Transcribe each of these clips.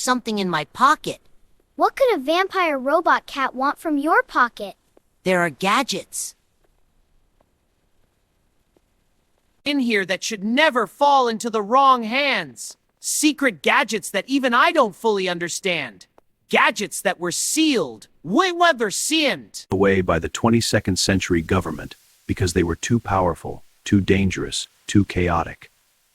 something in my pocket. What could a vampire robot cat want from your pocket? There are gadgets in here that should never fall into the wrong hands. Secret gadgets that even I don't fully understand. Gadgets that were sealed, weather sealed away by the 22nd century government because they were too powerful, too dangerous, too chaotic.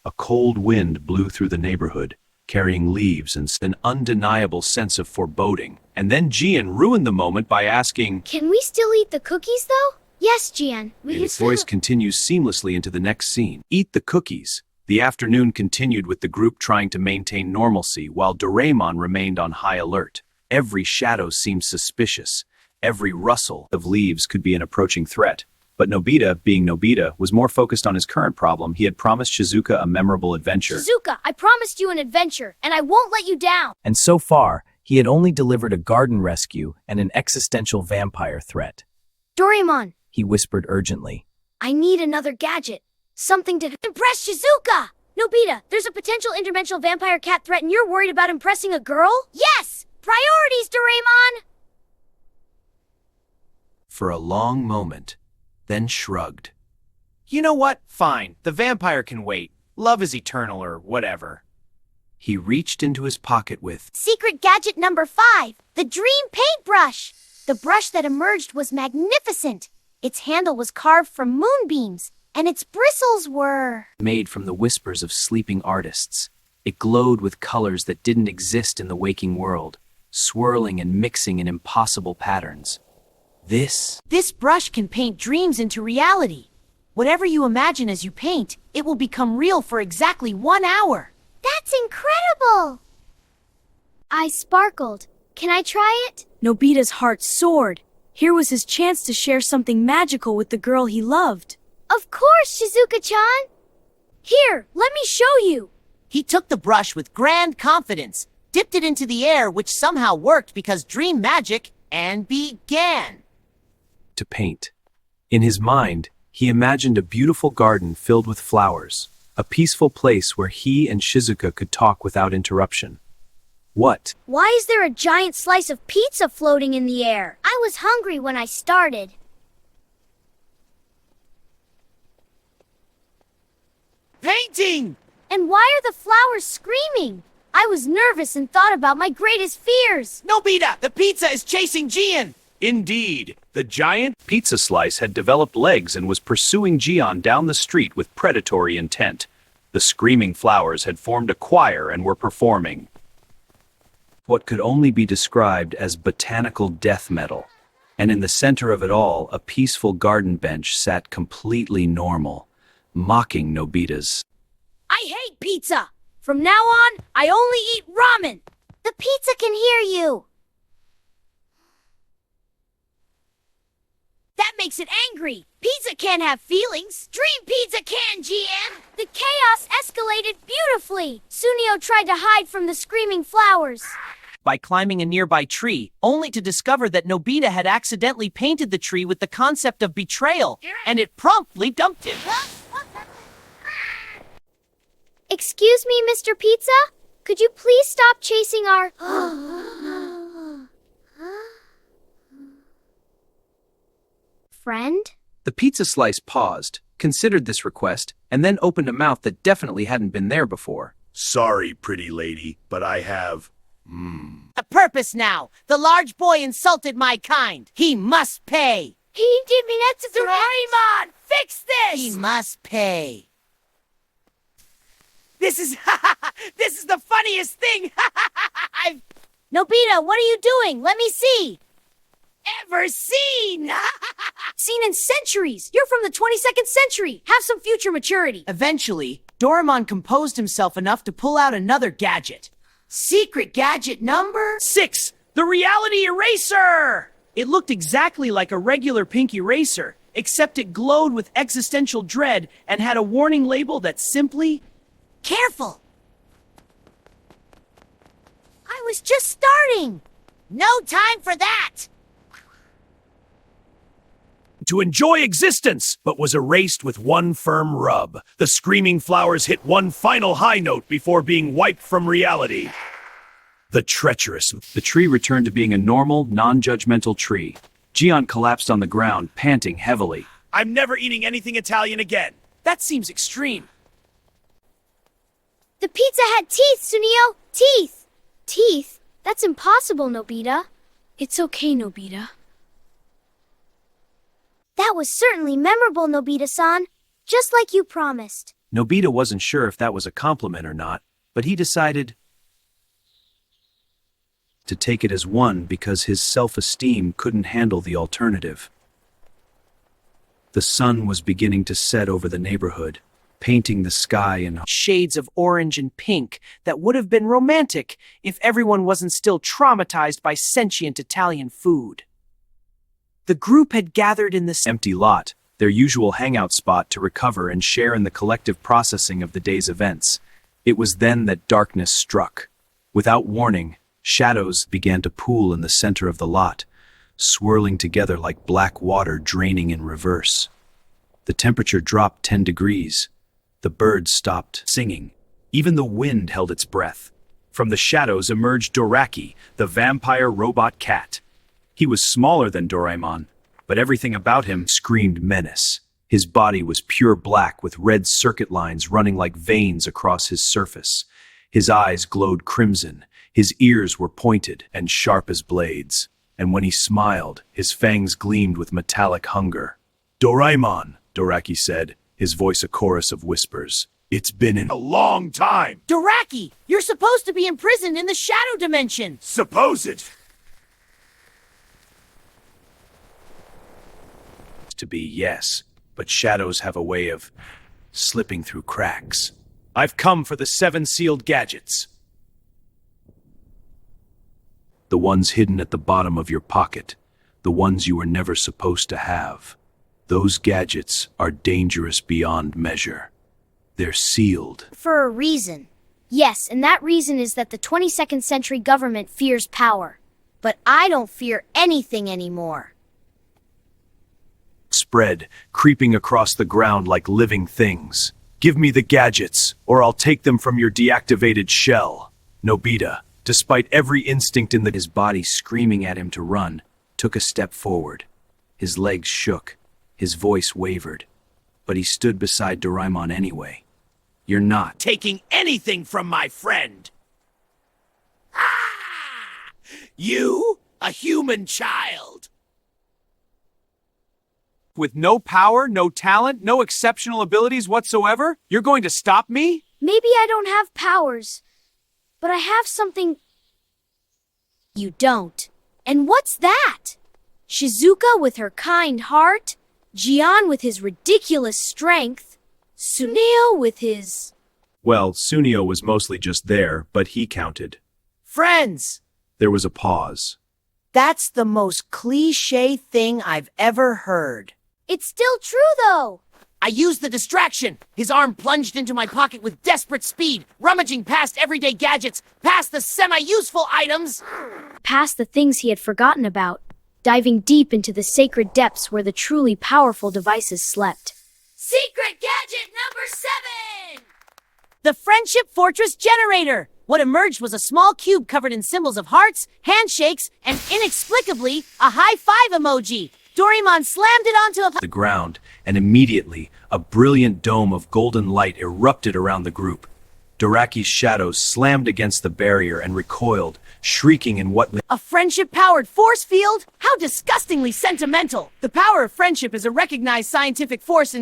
A cold wind blew through the neighborhood, carrying leaves and an undeniable sense of foreboding. And then Gian ruined the moment by asking, Can we still eat the cookies, though? Yes, Gian. and his voice continues seamlessly into the next scene. Eat the cookies. The afternoon continued with the group trying to maintain normalcy while Doraemon remained on high alert. Every shadow seemed suspicious. Every rustle of leaves could be an approaching threat. But Nobita, being Nobita, was more focused on his current problem. He had promised Shizuka a memorable adventure. Shizuka, I promised you an adventure, and I won't let you down. And so far, he had only delivered a garden rescue and an existential vampire threat. Doraemon, He whispered urgently. I need another gadget. Something to impress Shizuka! Nobita, there's a potential interdimensional vampire cat threat and you're worried about impressing a girl? Yes! Priorities, Doraemon! For a long moment, then shrugged. You know what? Fine. The vampire can wait. Love is eternal or whatever. He reached into his pocket with Secret gadget number 5, the Dream Paintbrush. The brush that emerged was magnificent. Its handle was carved from moonbeams, and its bristles were made from the whispers of sleeping artists. It glowed with colors that didn't exist in the waking world, swirling and mixing in impossible patterns. This brush can paint dreams into reality. Whatever you imagine as you paint, it will become real for exactly 1 hour. That's incredible! I sparkled. Can I try it? Nobita's heart soared. Here was his chance to share something magical with the girl he loved. Of course, Shizuka-chan! Here, let me show you! He took the brush with grand confidence, dipped it into the air, which somehow worked because dream magic, and began to paint. In his mind, he imagined a beautiful garden filled with flowers, a peaceful place where he and Shizuka could talk without interruption. What? Why is there a giant slice of pizza floating in the air? I was hungry when I started. Painting! And why are the flowers screaming? I was nervous and thought about my greatest fears. Nobita, the pizza is chasing Gian! Indeed, the giant Pizza Slice had developed legs and was pursuing Gian down the street with predatory intent. The screaming flowers had formed a choir and were performing what could only be described as botanical death metal. And in the center of it all, a peaceful garden bench sat completely normal, mocking Nobita's. I hate pizza! From now on, I only eat ramen! The pizza can hear you! That makes it angry! Pizza can't have feelings! Dream pizza can, GM! The chaos escalated beautifully! Sunio tried to hide from the screaming flowers. by climbing a nearby tree, only to discover that Nobita had accidentally painted the tree with the concept of betrayal, and it promptly dumped him. Excuse me, Mr. Pizza? Could you please stop chasing our... friend? The pizza slice paused, considered this request, and then opened a mouth that definitely hadn't been there before. Sorry, pretty lady, but I have... A purpose now. The large boy insulted my kind. He must pay. He did me not to Doraemon! Fix this! He must pay. This is the funniest thing Nobita, what are you doing? Let me see! ever seen. Seen in centuries! You're from the 22nd century! Have some future maturity! Eventually, Doraemon composed himself enough to pull out another gadget. Secret gadget number 6, the reality eraser! It looked exactly like a regular pink eraser, except it glowed with existential dread and had a warning label that simply... Careful! I was just starting. No time for that. To enjoy existence, but was erased with one firm rub. The screaming flowers hit one final high note before being wiped from reality. The treacherous. The tree returned to being a normal, non-judgmental tree. Gian collapsed on the ground, panting heavily. I'm never eating anything Italian again. That seems extreme. The pizza had teeth, Sunio! Teeth! Teeth? That's impossible, Nobita. It's okay, Nobita. That was certainly memorable, Nobita-san. Just like you promised. Nobita wasn't sure if that was a compliment or not, but he decided to take it as one because his self-esteem couldn't handle the alternative. The sun was beginning to set over the neighborhood, painting the sky in Shades of orange and pink that would have been romantic if everyone wasn't still traumatized by sentient Italian food. The group had gathered in the empty lot, their usual hangout spot to recover and share in the collective processing of the day's events. It was then that darkness struck. Without warning, shadows began to pool in the center of the lot, swirling together like black water draining in reverse. The temperature dropped 10 degrees. The birds stopped singing. Even the wind held its breath. From the shadows emerged Doraki, the vampire robot cat. He was smaller than Doraemon, but everything about him screamed menace. His body was pure black with red circuit lines running like veins across his surface. His eyes glowed crimson, his ears were pointed and sharp as blades, and when he smiled, his fangs gleamed with metallic hunger. Doraemon, Doraki said, his voice a chorus of whispers. it's been a long time. Doraki, you're supposed to be imprisoned in the shadow dimension. Supposed. To be, yes, but shadows have a way of slipping through cracks. I've come for the 7 sealed gadgets. The ones hidden at the bottom of your pocket, the ones you were never supposed to have. Those gadgets are dangerous beyond measure. They're sealed. For a reason. Yes, and that reason is that the 22nd century government fears power. But I don't fear anything anymore. Spread, creeping across the ground like living things. Give me the gadgets, or I'll take them from your deactivated shell. Nobita, despite every instinct in his body screaming at him to run, took a step forward. His legs shook, his voice wavered, but he stood beside Doraemon anyway. You're not Taking anything from my friend. Ah! You, a human child. With no power, no talent, no exceptional abilities whatsoever? You're going to stop me? Maybe I don't have powers, but I have something you don't. And what's that? Shizuka with her kind heart, Gian with his ridiculous strength, Suneo with his... Well, Sunio was mostly just there, but he counted. Friends, There was a pause. that's the most cliché thing I've ever heard. It's still true, though. I used the distraction. His arm plunged into my pocket with desperate speed, rummaging past everyday gadgets, past the semi-useful items. Past the things he had forgotten about, diving deep into the sacred depths where the truly powerful devices slept. Secret gadget number 7! The Friendship Fortress Generator. What emerged was a small cube covered in symbols of hearts, handshakes, and inexplicably, a high-five emoji. Doraemon slammed it onto The ground, and immediately, a brilliant dome of golden light erupted around the group. Doraki's shadows slammed against the barrier and recoiled, shrieking in what a friendship-powered force field? How disgustingly sentimental! The power of friendship is a recognized scientific force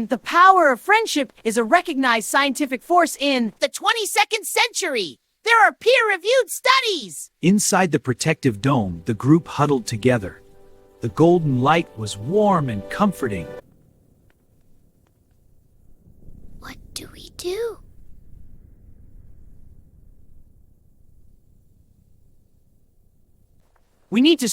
in the 22nd century. There are peer-reviewed studies. Inside the protective dome, the group huddled together. The golden light was warm and comforting. What do we do? We need to